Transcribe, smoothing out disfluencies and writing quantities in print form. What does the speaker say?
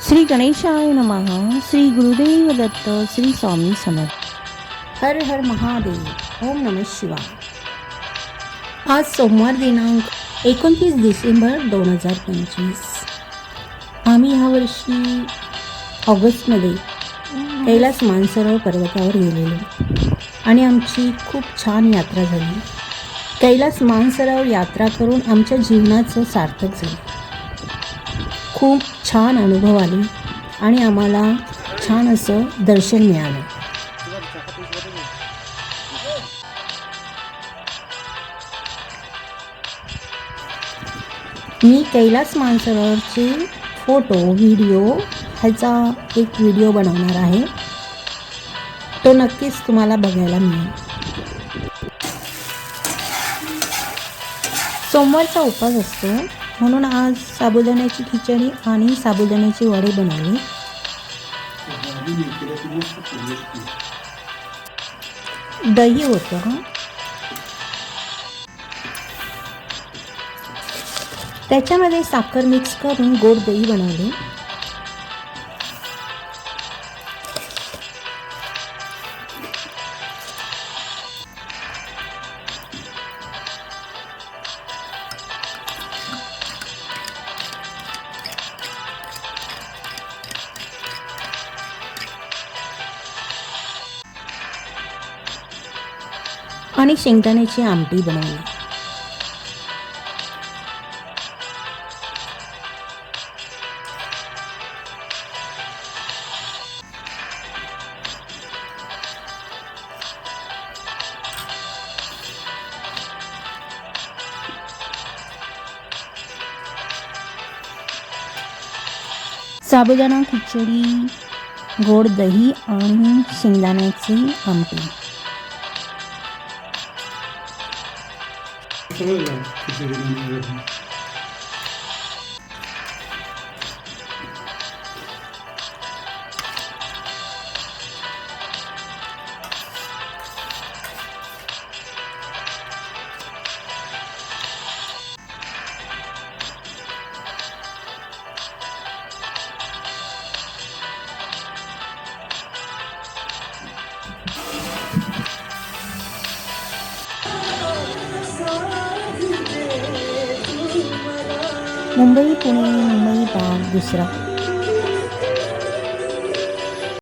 श्री गणेशाय नमः. श्री गुरुदेव दत्त. श्री स्वामी समर्थ. हर हर महादेव. ओम नमः शिवाय. आज सोमवार दिनांक 29 डिसेंबर 2025. आम्ही ह्यावर्षी ऑगस्टमध्ये कैलास मानसरोवर पर्वतावर गेलेलो आणि आमची खूप छान यात्रा झाली. कैलास मानसरोवर यात्रा करून आमच्या जीवनाचं सार्थक झालं. खूप छान अनुभव आले आणि आम्हाला छान असं दर्शन मिळालं. मी कैलास मानसरोवरचे फोटो व्हिडिओ ह्याचा एक व्हिडिओ बनवणार आहे. तो नक्कीच तुम्हाला बघायला मिळेल. सोमवारचा उपवास असतो म्हणून आज साबुदाण्याची खिचडी आणि साबुदाण्याचे वडे बनवले. दही होतं, त्याच्यामध्ये साखर मिक्स करून गोड दही बनवले. आणि शेंगदाण्याची आमटी बनवली. साबुदाणा खिचडी, गोड दही आणि शेंगदाण्याची आमटी. मुंबई पुणे मुंबई भाग दुसरा.